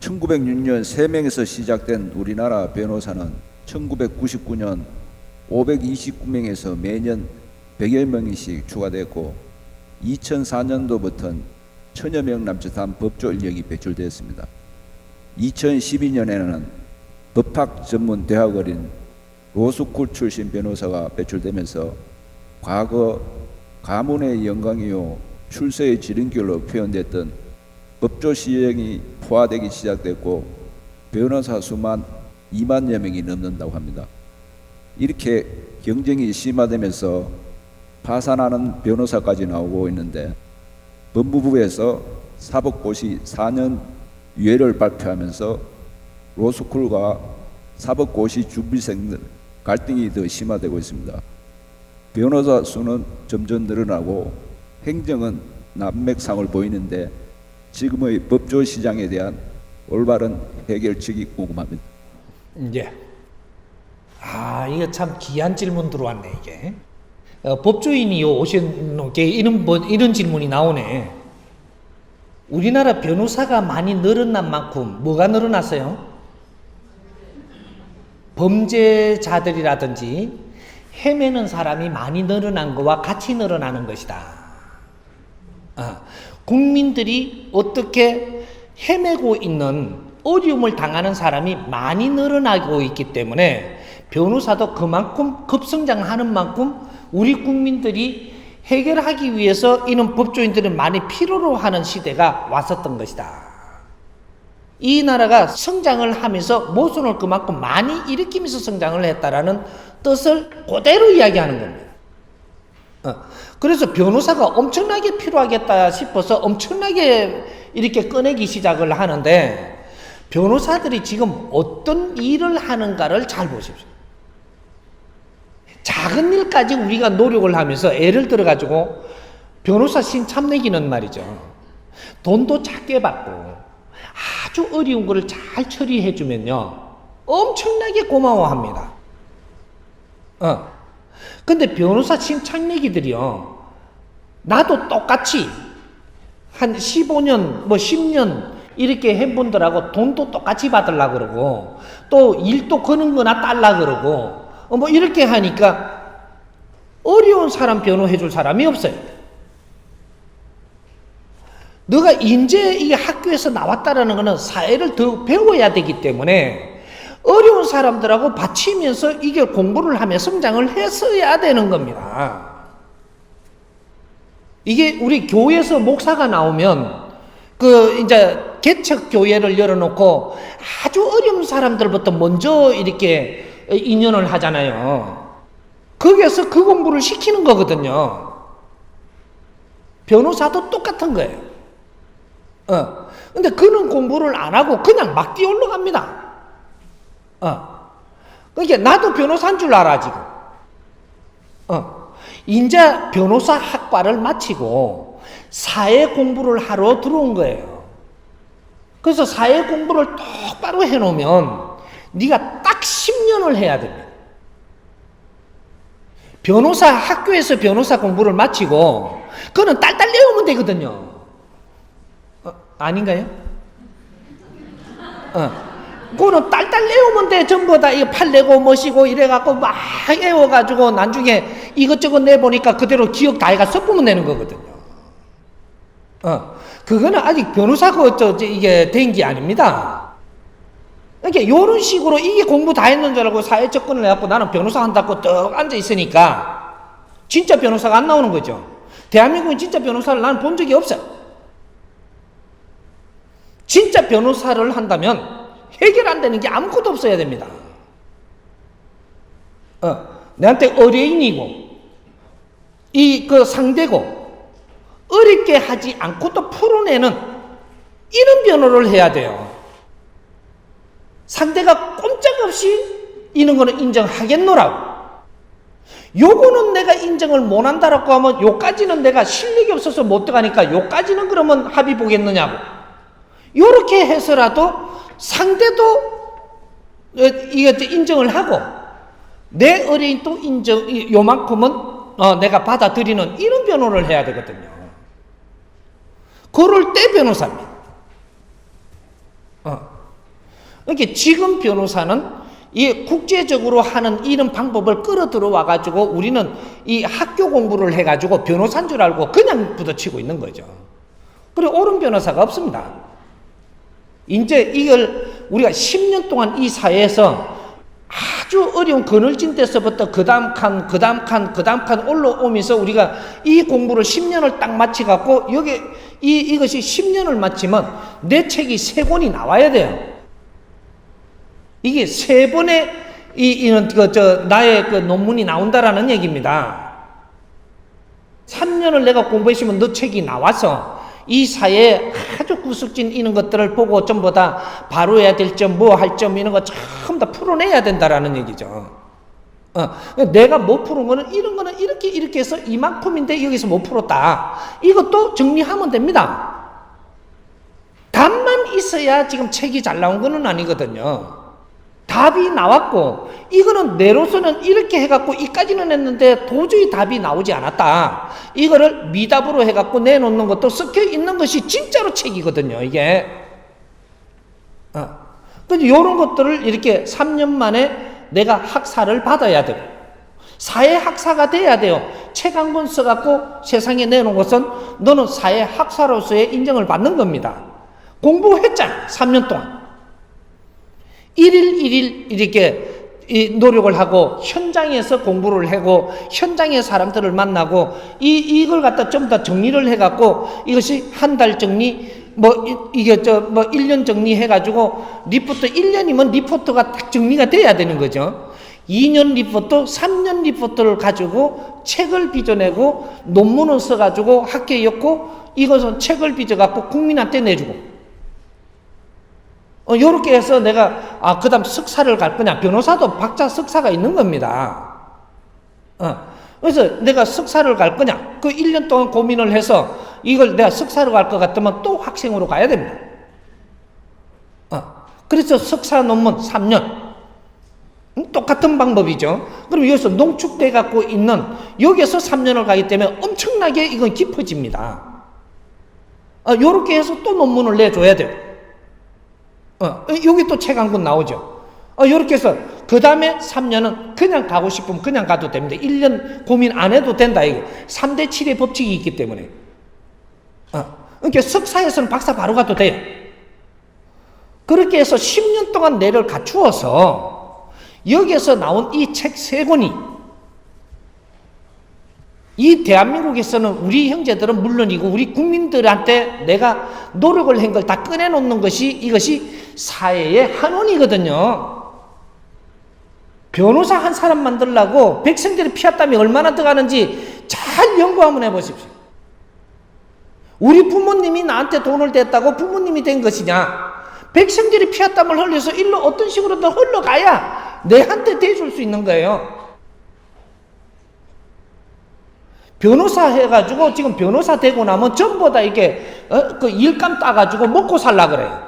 1906년 3명에서 시작된 우리나라 변호사는 1999년 529명에서 매년 100여 명씩 추가됐고 2004년도부터는 1000여 명 남짓한 법조 인력이 배출되었습니다. 2012년에는 법학 전문 대학을인 로스쿨 출신 변호사가 배출되면서 과거 가문의 영광이요 출세의 지름길로 표현됐던 법조 시행이 포화되기 시작됐고 변호사 수만 2만여 명이 넘는다고 합니다. 이렇게 경쟁이 심화되면서 파산하는 변호사까지 나오고 있는데 법무부에서 사법고시 4년 유예를 발표하면서 로스쿨과 사법고시 준비생들 갈등이 더 심화되고 있습니다. 변호사 수는 점점 늘어나고 행정은 난맥상을 보이는데 지금의 법조 시장에 대한 올바른 해결책이 궁금합니다. 예. 이거 참 귀한 질문 들어왔네, 이게. 법조인이 오신 게 이런 질문이 나오네. 우리나라 변호사가 많이 늘어난 만큼 뭐가 늘어났어요? 범죄자들이라든지 헤매는 사람이 많이 늘어난 거와 같이 늘어나는 것이다. 국민들이 어떻게 헤매고 있는 어려움을 당하는 사람이 많이 늘어나고 있기 때문에 변호사도 그만큼 급성장하는 만큼 우리 국민들이 해결하기 위해서 이런 법조인들을 많이 필요로 하는 시대가 왔었던 것이다. 이 나라가 성장을 하면서 모순을 그만큼 많이 일으키면서 성장을 했다라는 뜻을 그대로 이야기하는 겁니다. 그래서 변호사가 엄청나게 필요하겠다 싶어서 엄청나게 이렇게 꺼내기 시작을 하는데 변호사들이 지금 어떤 일을 하는가를 잘 보십시오. 작은 일까지 우리가 노력을 하면서 예를 들어 가지고 변호사 신참내기는 말이죠. 돈도 작게 받고 아주 어려운 거를 잘 처리해 주면요 엄청나게 고마워합니다. 근데 변호사 신참내기들이요 나도 똑같이 한 15년 뭐 10년 이렇게 한 분들하고 돈도 똑같이 받으려고 그러고 또 일도 거는 거나 딸라 그러고 뭐 이렇게 하니까 어려운 사람 변호해 줄 사람이 없어요. 너가 이제 이게 학교에서 나왔다라는 거는 사회를 더 배워야 되기 때문에 어려운 사람들하고 받치면서 이게 공부를 하며 성장을 했어야 되는 겁니다. 이게 우리 교회에서 목사가 나오면 이제 개척 교회를 열어놓고 아주 어려운 사람들부터 먼저 이렇게 인연을 하잖아요. 거기에서 그 공부를 시키는 거거든요. 변호사도 똑같은 거예요. 근데 그런 공부를 안 하고 그냥 막 뛰어 올라갑니다. 그러니까 나도 변호사인 줄 알아, 지금. 이제 변호사 학과를 마치고 사회 공부를 하러 들어온 거예요. 그래서 사회 공부를 똑바로 해놓으면 네가 딱 10년을 해야 됩니다. 변호사 학교에서 변호사 공부를 마치고 그거는 딸딸 내오면 되거든요. 아닌가요? 그거는 딸딸 내오면 돼. 전부 다 이거 팔 내고 멋이고 이래갖고 막 애워가지고 나중에 이것저것 내보니까 그대로 기억 다 해가 섞으면 되는 거거든요. 그거는 아직 변호사가 이게 된 게 아닙니다. 그러니까 이런 식으로 이게 공부 다 했는 줄 알고 사회 접근을 해갖고 나는 변호사 한다고 떡 앉아 있으니까 진짜 변호사가 안 나오는 거죠. 대한민국은 진짜 변호사를 나는 본 적이 없어요. 진짜 변호사를 한다면 해결 안 되는 게 아무것도 없어야 됩니다. 내한테 의뢰인이고 상대고 어렵게 하지 않고 또 풀어내는 이런 변호를 해야 돼요. 상대가 꼼짝없이 이런 거는 인정하겠노라고. 요거는 내가 인정을 못 한다라고 하면 요까지는 내가 실력이 없어서 못 들어가니까 요까지는 그러면 합의 보겠느냐고. 요렇게 해서라도 상대도 이거 인정을 하고 내 의뢰인도 요만큼은 내가 받아들이는 이런 변호를 해야 되거든요. 그럴 때 변호사입니다. 그러니까 지금 변호사는 이 국제적으로 하는 이런 방법을 끌어들어 와가지고 우리는 이 학교 공부를 해가지고 변호사인 줄 알고 그냥 부딪히고 있는 거죠. 그리고 옳은 변호사가 없습니다. 이제 이걸 우리가 10년 동안 이 사회에서 아주 어려운 그늘진 데서부터 그 다음 칸 올라오면서 우리가 이 공부를 10년을 딱 마치갖고 이것이 10년을 마치면 내 책이 3권이 나와야 돼요. 이게 3번의 나의 그 논문이 나온다라는 얘기입니다. 3년을 내가 공부했으면 너 책이 나와서 이 사회에 아주 구석진 이런 것들을 보고 전부 다 바로해야 될 점, 뭐 할 점 이런 거 전부 다 풀어내야 된다라는 얘기죠. 내가 못 푸는 거는 이런 거는 이렇게 해서 이만큼인데 여기서 못 풀었다. 이것도 정리하면 됩니다. 답만 있어야 지금 책이 잘 나온 거는 아니거든요. 답이 나왔고 이거는 내로서는 이렇게 해갖고 이까지는 했는데 도저히 답이 나오지 않았다. 이거를 미답으로 해갖고 내놓는 것도 섞여 있는 것이 진짜로 책이거든요. 이게 그래서 이런 것들을 이렇게 3년 만에 내가 학사를 받아야 되고 사회학사가 돼야 돼요. 책 한 권 써갖고 세상에 내놓은 것은 너는 사회학사로서의 인정을 받는 겁니다. 공부했잖아. 3년 동안 일일 이렇게 노력을 하고 현장에서 공부를 하고 현장의 사람들을 만나고 이걸 갖다 좀 더 정리를 해갖고 이것이 한 달 정리 이게 1년 정리해가지고 리포트 1년이면 리포트가 딱 정리가 돼야 되는 거죠. 2년 리포트, 3년 리포트를 가지고 책을 빚어내고 논문을 써가지고 학계에 엮고 이것은 책을 빚어갖고 국민한테 내주고 요렇게 해서 내가 그 다음 석사를 갈 거냐. 변호사도 박사 석사가 있는 겁니다. 그래서 내가 석사를 갈 거냐. 그 1년 동안 고민을 해서 이걸 내가 석사를 갈 것 같으면 또 학생으로 가야 됩니다. 그래서 석사 논문 3년. 똑같은 방법이죠. 그럼 여기서 농축돼 갖고 있는 여기에서 3년을 가기 때문에 엄청나게 이건 깊어집니다. 요렇게 해서 또 논문을 내줘야 돼요. 여기 또 책 한 권 나오죠. 요렇게 해서 그 다음에 3년은 그냥 가고 싶으면 그냥 가도 됩니다. 1년 고민 안 해도 된다. 이거 3대 7의 법칙이 있기 때문에. 그러니까 석사에서는 박사 바로 가도 돼요. 그렇게 해서 10년 동안 뇌를 갖추어서 여기에서 나온 이 책 3권이 이 대한민국에서는 우리 형제들은 물론이고 우리 국민들한테 내가 노력을 한 걸 다 꺼내놓는 것이 이것이 사회의 한원이거든요. 변호사 한 사람 만들려고 백성들이 피했다면 얼마나 들어가는지 잘 연구 한번 해보십시오. 우리 부모님이 나한테 돈을 댔다고 부모님이 된 것이냐? 백성들이 피했땀을 흘려서 일로 어떤 식으로든 흘러가야 내한테 대줄 수 있는 거예요. 변호사 해가지고 지금 변호사 되고 나면 전부 다 이게 그 일감 따가지고 먹고 살라 그래요.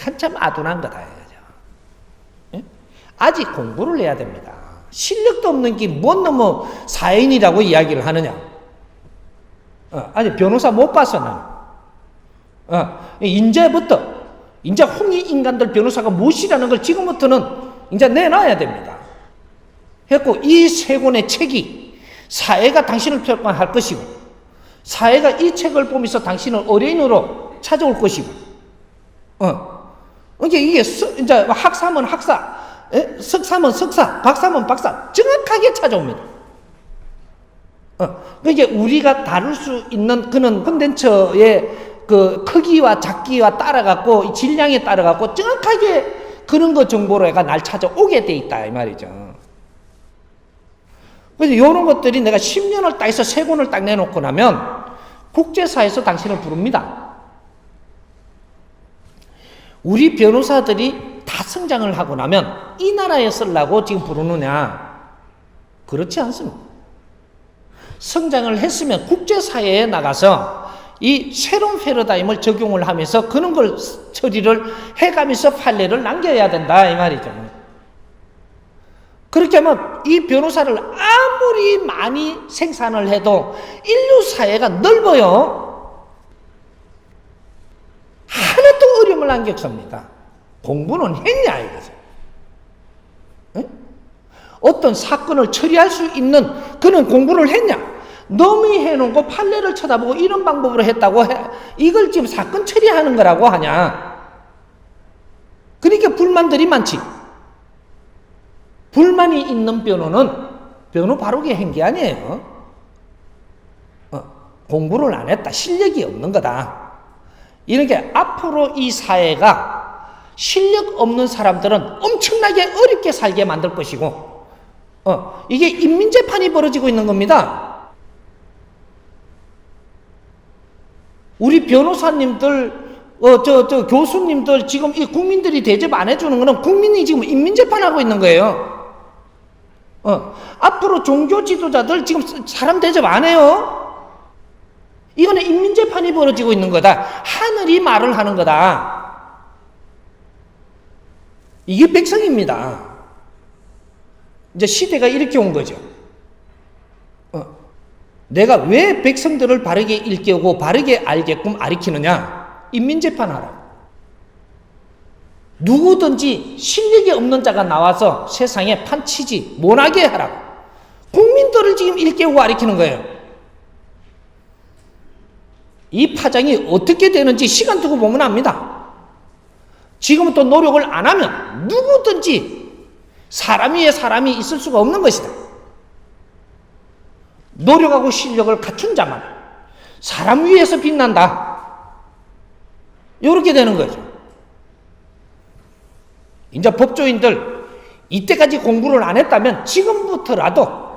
한참 아둔한 거다. 예? 아직 공부를 해야 됩니다. 실력도 없는 게 뭔 놈의 사인이라고 이야기를 하느냐. 아니 변호사 못 봤어 나는. 이제부터 이제 홍익 인간들 변호사가 무엇이라는 걸 지금부터는 이제 내놔야 됩니다. 했고 이 3권의 책이 사회가 당신을 평가할 것이고 사회가 이 책을 보면서 당신을 어린으로 찾아올 것이고 이게 이제 학사면 학사, 석사면 석사, 박사면 박사 정확하게 찾아옵니다. 그러니까 우리가 다룰 수 있는 그런 콘텐츠의 그 크기와 작기와 따라갖고 질량에 따라갖고 정확하게 그런 거 정보로 애가 날 찾아오게 돼 있다 이 말이죠. 그래서 이런 것들이 내가 10년을 딱 해서 3권을 딱 내놓고 나면 국제사회에서 당신을 부릅니다. 우리 변호사들이 다 성장을 하고 나면 이 나라에 쓰려고 지금 부르느냐? 그렇지 않습니다. 성장을 했으면 국제사회에 나가서 이 새로운 패러다임을 적용을 하면서 그런 걸 처리를 해가면서 판례를 남겨야 된다 이 말이죠. 그렇게 하면 이 변호사를 아무리 많이 생산을 해도 인류 사회가 넓어요. 하나도 어려운 바르게물 안격서입니다. 공부는 했냐 이거죠. 응? 어떤 사건을 처리할 수 있는 그런 공부를 했냐? 너미 해놓고 판례를 쳐다보고 이런 방법으로 했다고 이걸 지금 사건 처리하는 거라고 하냐? 그러니까 불만들이 많지. 불만이 있는 변호는 변호 바르게 한 게 아니에요. 공부를 안 했다. 실력이 없는 거다. 이렇게 앞으로 이 사회가 실력 없는 사람들은 엄청나게 어렵게 살게 만들 것이고, 이게 인민재판이 벌어지고 있는 겁니다. 우리 변호사님들, 교수님들 지금 이 국민들이 대접 안 해주는 거는 국민이 지금 인민재판하고 있는 거예요. 앞으로 종교 지도자들 지금 사람 대접 안 해요. 이거는 인민재판이 벌어지고 있는 거다. 하늘이 말을 하는 거다. 이게 백성입니다. 이제 시대가 이렇게 온 거죠. 내가 왜 백성들을 바르게 일깨우고 바르게 알게끔 가르치느냐? 인민재판하라고. 누구든지 실력이 없는 자가 나와서 세상에 판치지 못하게 하라고. 국민들을 지금 일깨우고 가르치는 거예요. 이 파장이 어떻게 되는지 시간 두고 보면 압니다. 지금부터 노력을 안 하면 누구든지 사람 위에 사람이 있을 수가 없는 것이다. 노력하고 실력을 갖춘 자만 사람 위에서 빛난다. 이렇게 되는 거죠. 이제 법조인들 이때까지 공부를 안 했다면 지금부터라도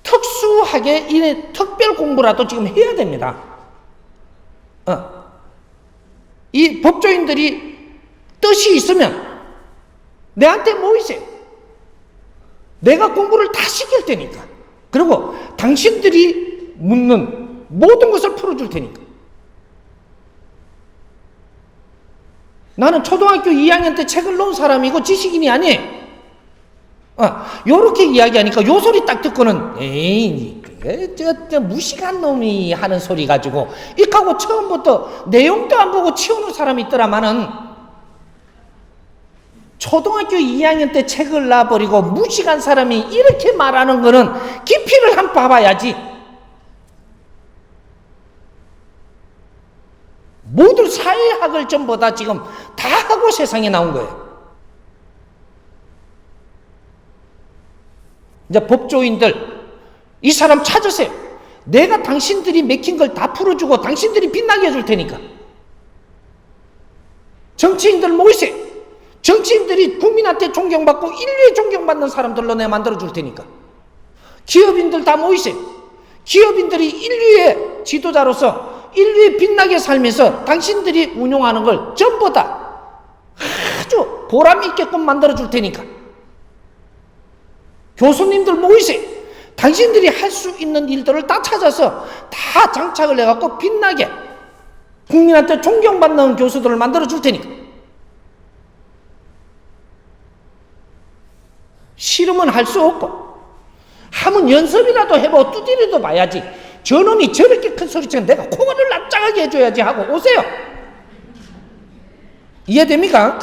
특수하게 이 특별 공부라도 지금 해야 됩니다. 이 법조인들이 뜻이 있으면 내한테 모이세요. 내가 공부를 다 시킬 테니까. 그리고 당신들이 묻는 모든 것을 풀어줄 테니까. 나는 초등학교 2학년 때 책을 놓은 사람이고 지식인이 아니에요. 요렇게 이야기하니까 요 소리 딱 듣고는 에이 저 무식한 놈이 하는 소리 가지고 이하고 처음부터 내용도 안 보고 치우는 사람이 있더라마는 초등학교 2학년 때 책을 놔버리고 무식한 사람이 이렇게 말하는 거는 깊이를 한번 봐봐야지. 모두 사회학을 전부 다 지금 다 하고 세상에 나온 거예요. 이제 법조인들 이 사람 찾으세요. 내가 당신들이 맥힌 걸 다 풀어주고 당신들이 빛나게 해줄 테니까. 정치인들 모이세요. 정치인들이 국민한테 존경받고 인류에 존경받는 사람들로 내가 만들어줄 테니까. 기업인들 다 모이세요. 기업인들이 인류의 지도자로서 인류에 빛나게 살면서 당신들이 운용하는 걸 전부 다 아주 보람 있게끔 만들어줄 테니까. 교수님들 모이세요. 당신들이 할 수 있는 일들을 다 찾아서 다 장착을 해갖고 빛나게 국민한테 존경받는 교수들을 만들어줄 테니까. 싫으면 할 수 없고 하면 연습이라도 해보고 두드려도 봐야지. 저놈이 저렇게 큰 소리치면 내가 코를 납작하게 해줘야지 하고 오세요. 이해됩니까?